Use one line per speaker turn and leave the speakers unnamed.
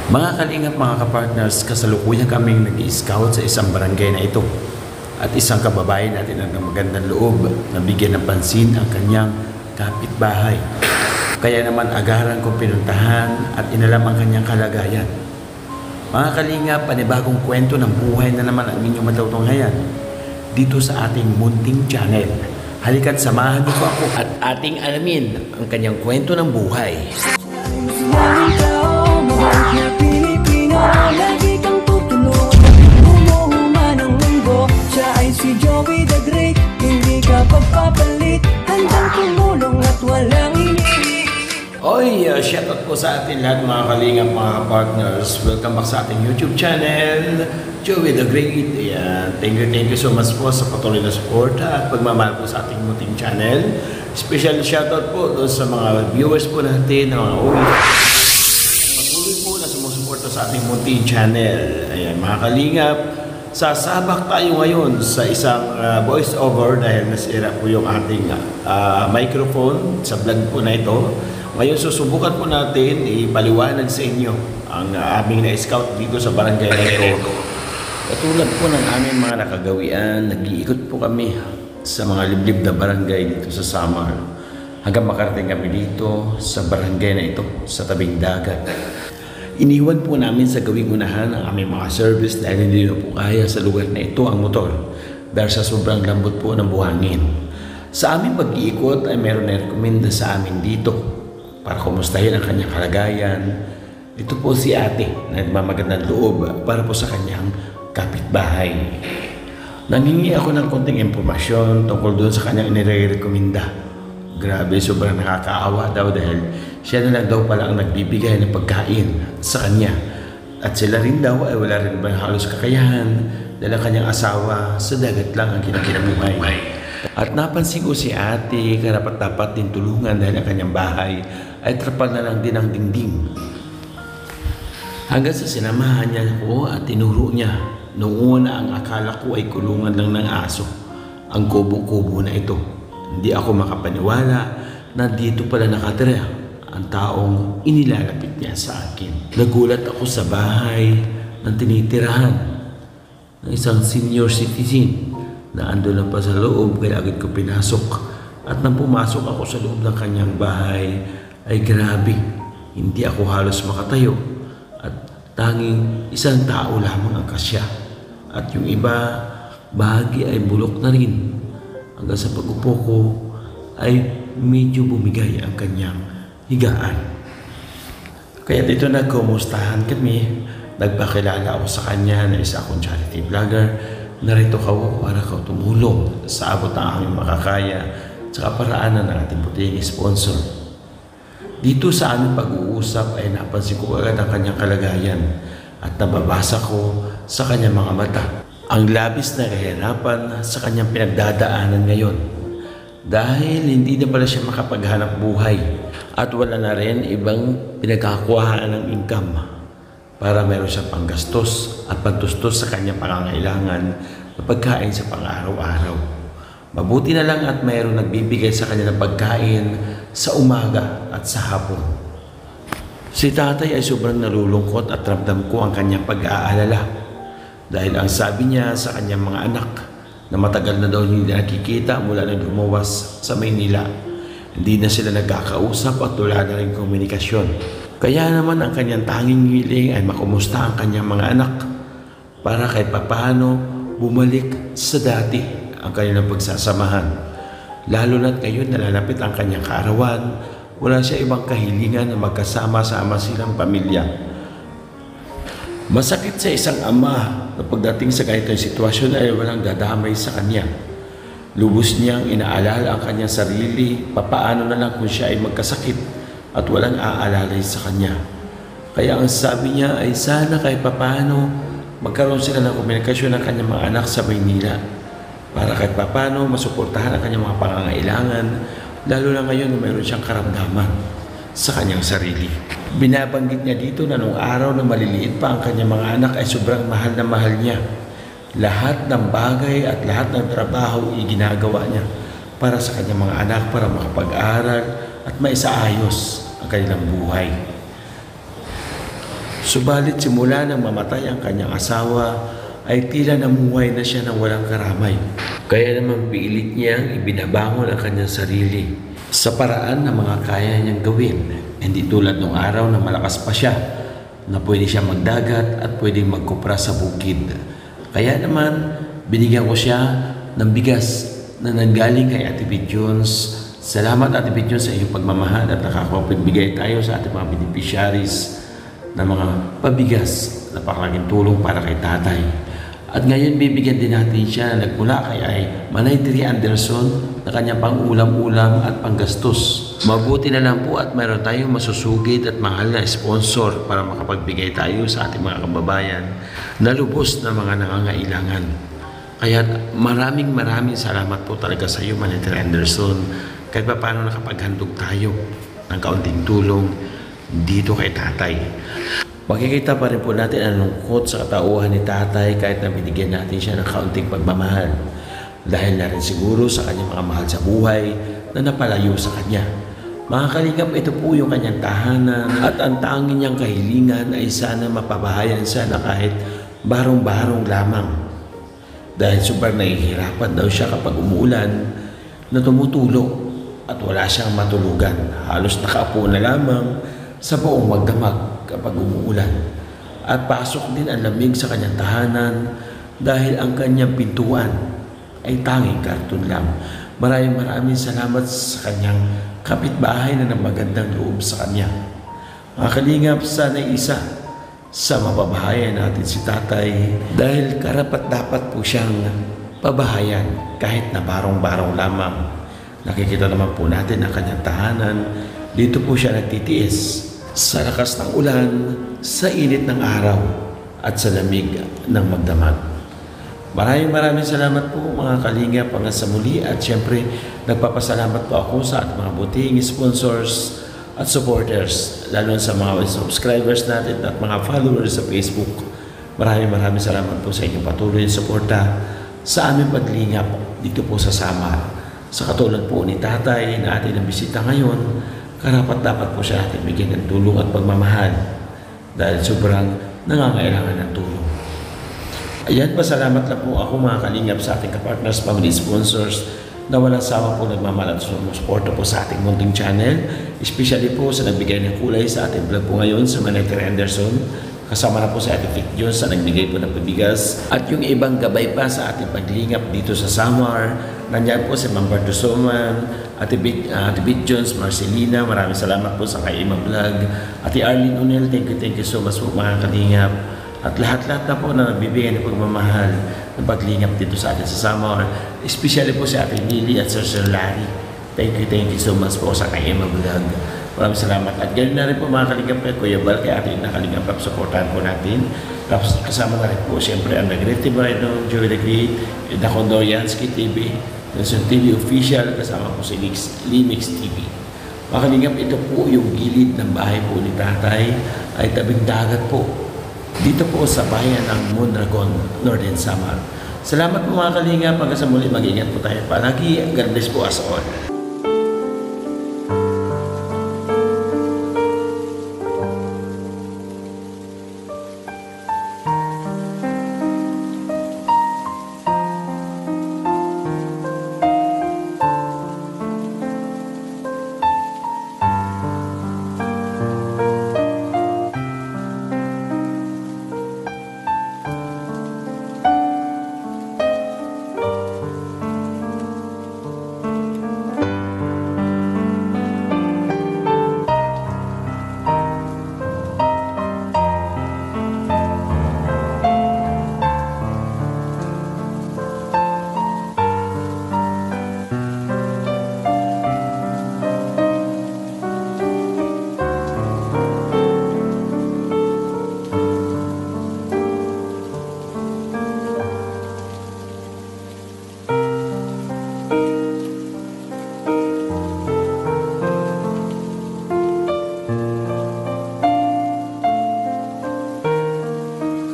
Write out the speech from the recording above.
Mga kalingap, mga kapartners, kasalukuyan kaming nag-i-scout sa isang barangay na ito. At isang kababayan natin ang magandang loob na bigyan ng pansin ang kanyang kapitbahay. Kaya naman agaran kong pinuntahan at inalam ang kanyang kalagayan. Mga kalingap, panibagong kwento ng buhay na naman ang inyong matutunghayan dito sa ating munting channel. Halika't samahan niyo po ako at ating alamin ang kanyang kwento ng buhay.
Pilipino, lagi kang tutulog. Umuhuman ang mundo, siya ay si Joey the Great. Hindi ka pagpapalit, handang tumulong at walang iniwi.
Oy, shoutout po sa atin lahat mga kalingap, mga partners. Welcome back sa ating YouTube channel, Joey the Great. Ayan. Thank you so much po sa patuloy na support at pagmamahal po sa ating munting channel. Special shoutout po doon sa mga viewers po natin, na mga patuloy po na sumusuporta sa ating munting channel. Ayan, mga kalingap, sasabak tayo ngayon sa isang voice over dahil nasira po yung ating microphone sa vlog po na ito. Ngayon susubukan po natin ipaliwanag sa inyo ang aming na-scout dito sa barangay na ito. Katulad po ng aming mga nakagawian, nag-iikot po kami sa mga liblib na barangay dito sa Samar hanggang makarating kami dito sa barangay na ito sa tabing dagat. Iniwan po namin sa gawing unahan ang aming mga service dahil hindi na po kaya sa lugar na ito ang motor dahil sa sobrang lambot po ng buhangin. Sa aming pag-iikot ay meron na rekomenda sa amin dito para kumustahin ang kanyang kalagayan. Ito po si ate na nagmamagandang loob para po sa kanyang kapitbahay. Nangingi ako ng konting impormasyon tungkol doon sa kanyang inirekomenda. Grabe, sobrang nakakaawa daw dahil siya na lang daw pala ang nagbibigay ng pagkain sa kanya. At sila rin daw ay wala rin ba halos kakayahan dahil ang kanyang asawa sa dagat lang ang kinakinabuhay. At napansin ko si ate, karapat-dapat din tulungan dahil ang kanyang bahay ay trapal na lang din ang dingding. Hanggang sa sinamahan niya ako at tinuro niya. Noong una ang akala ko ay kulungan lang ng aso, ang kubo-kubo na ito. Hindi ako makapaniwala na dito pala nakatira ang taong inilalapit niya sa akin. Nagulat ako sa bahay ng tinitirahan ng isang senior citizen na ando lang pa sa loob kaya agad ko pinasok. At nang pumasok ako sa loob ng kanyang bahay ay grabe, hindi ako halos makatayo at tanging isang tao lamang ang kasya. At yung iba, bahagi ay bulok na rin. Hanggang sa pag-upo ko ay medyo bumigay ang kanyang higaan. Kaya dito nagkumustahan kami. Nagpakilala ako sa kanya na isa akong charity vlogger. Narito ako para tumulong sa abot ng aming makakaya sa kaparaanan ng ating puting sponsor. Dito sa aming pag-uusap ay napansin ko agad ang kanyang kalagayan at nababasa ko sa kanyang mga mata ang labis na kahirapan sa kanyang pinagdadaanan ngayon. Dahil hindi na pala siya makapaghanap buhay at wala na rin ibang pinagkakuhaan ng income para meron siya panggastos at pagtustos sa kanyang pangangailangan na pagkain sa pang-araw-araw. Mabuti na lang at mayroong nagbibigay sa kanya ng pagkain sa umaga at sa hapon. Si tatay ay sobrang nalulungkot at ramdam ko ang kanyang pag-aalala dahil ang sabi niya sa kanyang mga anak na matagal na daw hindi nakikita mula na lumuwas sa Maynila. Hindi na sila nagkakausap at wala na rin komunikasyon. Kaya naman ang kanyang tanging hiling ay makumusta ang kanyang mga anak para kahit papaano bumalik sa dati ang kanilang pagsasamahan. Lalo na't ngayon nalalapit ang kanyang kaarawan, wala siya ibang kahilingan na magkasama-sama silang pamilya. Masakit sa isang ama na pagdating sa ganitong sitwasyon ay walang dadamay sa kanya. Lubos niyang inaalala ang kanyang sarili, papaano na lang kung siya ay magkasakit at walang aalalay sa kanya. Kaya ang sabi niya ay sana kahit papaano magkaroon sila ng komunikasyon ng kanyang mga anak sa Maynila para kahit papaano masuportahan ang kanyang mga pangangailangan, lalo na ngayon na mayroon siyang karamdaman sa kanyang sarili. Binabanggit niya dito na nung araw na maliliit pa ang kanyang mga anak ay sobrang mahal na mahal niya. Lahat ng bagay at lahat ng trabaho iginagawa niya para sa kanyang mga anak para makapag-aral at maisaayos ang kanilang buhay. Subalit simula nang mamatay ang kanyang asawa, ay tila namuhay na siya ng walang karamay. Kaya naman pilit niyang ibinabangon ang kanyang sarili sa paraan na mga kaya niyang gawin. Hindi tulad nung araw na malakas pa siya, na pwede siya magdagat at pwede magkupra sa bukid. Kaya naman, binigyan ko siya ng bigas na nanggaling kay Ate Jones. Salamat Ate Jones sa iyong pagmamahal at nakakapagbigay tayo sa ating mga beneficiaries ng mga pabigas na napakalaking tulong para kay tatay. At ngayon bibigyan din natin siya na nagmula kay Manay Tri Anderson na kanyang pang-ulam-ulam at panggastos. Mabuti na lang po at mayroon tayong masusugid at mahal na sponsor para makapagbigay tayo sa ating mga kababayan na lubos na mga nangangailangan. Kaya maraming salamat po talaga sa iyo, Manay Tri Anderson, kahit pa paano nakapaghandog tayo ng kaunting tulong dito kay tatay. Makikita pa rin po natin ang lungkot sa katauhan ni tatay kahit na binigyan natin siya ng kaunting pagmamahal. Dahil na rin siguro sa kanyang mga mahal sa buhay na napalayo sa kanya. Mga kalingap, ito po yung kanyang tahanan at ang tanging niyang kahilingan ay sana mapabahayan siya na kahit barong-barong lamang. Dahil sobrang nahihirapan daw siya kapag umuulan na tumutulog at wala siyang matulugan. Halos nakaupo na lamang sa buong magdamag kapag umuulan. At pasok din ang lamig sa kanyang tahanan dahil ang kanyang pintuan ay tanging karton lang. Maraming salamat sa kanyang kapitbahay na ng magandang loob sa kanya. Mga kalingap, sana isa sa mapabahayan natin si tatay dahil karapat-dapat po siyang pabahayan kahit na barong-barong lamang. Nakikita naman po natin ang kanyang tahanan. Dito po siya nagtitiis sa lakas ng ulan, sa init ng araw, at sa lamig ng magdamag. Maraming salamat po mga kalingap hanggang sa muli at syempre nagpapasalamat po ako sa ating mga buting sponsors at supporters, lalo sa mga subscribers natin at mga followers sa Facebook. Maraming salamat po sa inyong patuloy na suporta sa aming paglingap dito po sa Samar. Sa katulad po ni tatay na ating nabisita ngayon, karapat-dapat po siya natin bigyan ng tulong at pagmamahal dahil sobrang nangangailangan ng tulong. Ayan, pasalamat na po ako mga kalingap sa ating kapartners, family sponsors na walang sawa po nagmamahal at sumusuporta po sa ating munting channel. Especially po sa nagbigay ng kulay sa ating vlog po ngayon sa Manay Tri Anderson. Kasama na po sa ating Vic Jones sa nagbigay po ng pabigas. At yung ibang gabay pa sa ating paglingap dito sa Samar. Nandiyan po si Ma'am Barto Soman, Ate Vic Jones, Marcelina, maraming salamat po sa kay Ima Vlog. Ate Arlene Unel, thank you so much po mga kalingap. At lahat-lahat na po na nagbibigay ng pagmamahal ng paglingap dito sa atin sa Samar. Especially po si Ate Lily at Sir Larry. Thank you so much po sa kay Ima Vlog. Maraming salamat. At ganyan na rin po mga kalingap kay Kuya Bal, kay ating nakalingap, supportahan po natin. Tapos kasama na rin po siyempre ang Nag-Great Rhino, Joey the Great, The Kondoyansky TV, Nelson TV Official, kasama po si Limix TV. Mga kalingap, ito po yung gilid ng bahay po ni tatay, ay tabing dagat po. Dito po sa bayan ng Mondragon, Northern Samar. Salamat po mga kalingap, hanggang sa muli, mag-ingat po tayo palagi. God bless po us all.